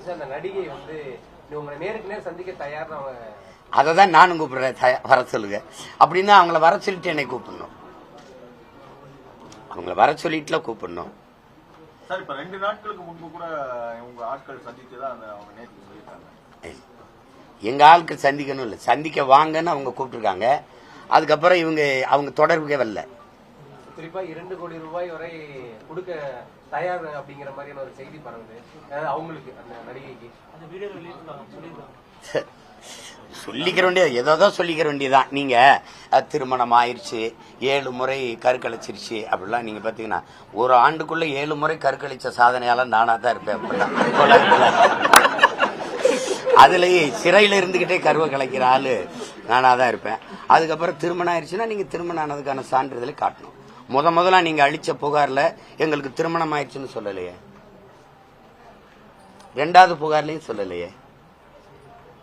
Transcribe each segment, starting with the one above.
இருந்துச்சு அந்த நடிகை வந்து உங்களை நேருக்கு நேர் சந்திக்க தயார்னு அவங்க. அதை தான் நானும் கூப்பிடுறேன், வர சொல்லுங்க அப்படின்னா. அவங்கள வர சொல்லிட்டு என்னை கூப்பிடணும், அவங்கள வர சொல்லிட்டுல கூப்பிடணும். சார் இப்ப 2 நாட்களுக்கு முன்பு கூட உங்க ஆட்கள் சந்திச்சுதான் அவங்க நேற்று சொல்லியிருக்காங்க. எங்க ஆட்கள் சந்திக்கணும் இல்லை, சந்திக்க வாங்கன்னு அவங்க கூப்பிட்டுருக்காங்க. அதுக்கப்புறம் அவங்க தொடர்புக்கே வரல. குறிப்பா 2 கோடி ரூபாய் வரை கொடுக்க தயார் அப்படிங்கிற மாதிரியான ஒரு செய்தி பரவுது அவங்களுக்கு, அந்த நடிகைக்கு. சொல்லிக்கிற வேண்டியது ஏதோ சொல்லிக்கிற வேண்டியதான். நீங்க திருமணம் ஆயிடுச்சு, 7 முறை கருக்கழிச்சிருச்சு அப்படிலாம் நீங்க பாத்தீங்கன்னா, ஒரு ஆண்டுக்குள்ள 7 முறை கருக்கழிச்ச சாதனையால நானா தான் இருப்பேன். அதுலயே சிறையில இருந்துகிட்டே கருவை கலைக்கிற ஆளு நானா தான் இருப்பேன். அதுக்கப்புறம் திருமணம் ஆயிடுச்சுன்னா நீங்க திருமணம் ஆனதுக்கான சான்றிதழை காட்டணும். முதல்ல நீங்க அளிச்ச புகார்ல எங்களுக்கு திருமணம் ஆயிடுச்சுன்னு சொல்லலையே, 2வது புகார்லயும் சொல்லலையே.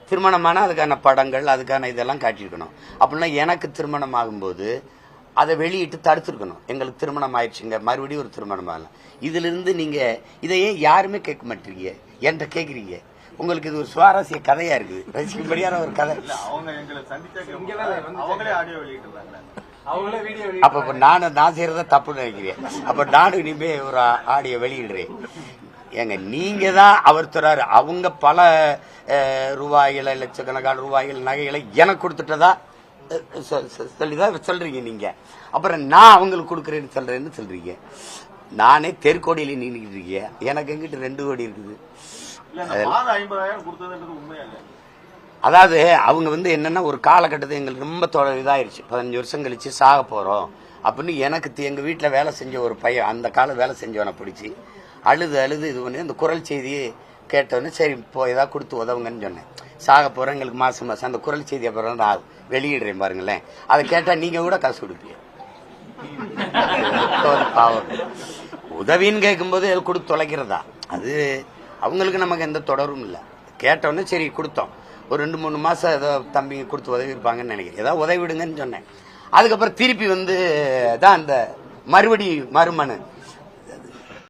திருமணமான அதுக்கான படங்கள் அதுக்கான இதெல்லாம் காட்டியிருக்கணும். அப்படின்னா எனக்கு திருமணம் ஆகும்போது அதை வெளியிட்டு தடுத்துருக்கணும். எங்களுக்கு திருமணம் ஆயிடுச்சுங்க, மறுபடியும் ஒரு திருமணம் ஆகலாம். இதுல இருந்து நீங்க இதையே யாருமே கேட்க மாட்டீங்க, என்கிட்ட கேட்குறீங்க. உங்களுக்கு இது ஒரு சுவாரஸ்ய கதையா இருக்குது, ரசிக்கும்படியான ஒரு கதை. அப்ப நான் செய்யறத தப்புன்னு நினைக்கிறேன். அப்ப நானும் இனிமே ஒரு ஆடியோ வெளியிடுறேன். ஏங்க நீங்க தான் அவர் சொல்றாரு, அவங்க பல ரூபாய்களை லட்சக்கணக்கான ரூபாய்கள் நகைகளை எனக்கு கொடுத்துட்டதா சொல்லிதான் சொல்றீங்க நீங்க. அப்புறம் நான் அவங்களுக்கு கொடுக்குறேன்னு சொல்றீங்க. நானே தெருக்கோடியில நின்றுக்கிட்டு இருக்கேன், எனக்கு எங்கிட்ட 2 கோடி இருக்குது. அதாவது அவங்க என்னன்னா ஒரு காலகட்டத்தில் எங்களுக்கு ரொம்ப இதாயிருச்சு, 15 வருஷம் கழிச்சு சாக போறோம் அப்படின்னு எனக்கு எங்க வீட்டுல வேலை செஞ்ச ஒரு பையன், அந்த காலம் வேலை செஞ்சவனை பிடிச்சி அழுது இது பண்ணி அந்த குரல் செய்தியை கேட்டோன்னே சரி இப்போ ஏதாவது கொடுத்து உதவுங்கன்னு சொன்னேன். சாக போறோம், எங்களுக்கு மாசம் அந்த குரல் செய்தி அப்புறம் நான் வெளியிடுறேன் பாருங்களேன். அதை கேட்டா நீங்க கூட காசு கொடுப்பீங்க. உதவின்னு கேட்கும்போது கொடுத்து தொலைக்கிறதா, அது அவங்களுக்கு நமக்கு எந்த தொடரும் இல்லை. கேட்டோன்னே சரி கொடுத்தோம். ஒரு 2-3 மாசம் ஏதோ தம்பி கொடுத்து உதவி இருப்பாங்கன்னு நினைக்கிறேன். ஏதாவது உதவி விடுங்கன்னு சொன்னேன். அதுக்கப்புறம் திருப்பி தான் அந்த மறுமனு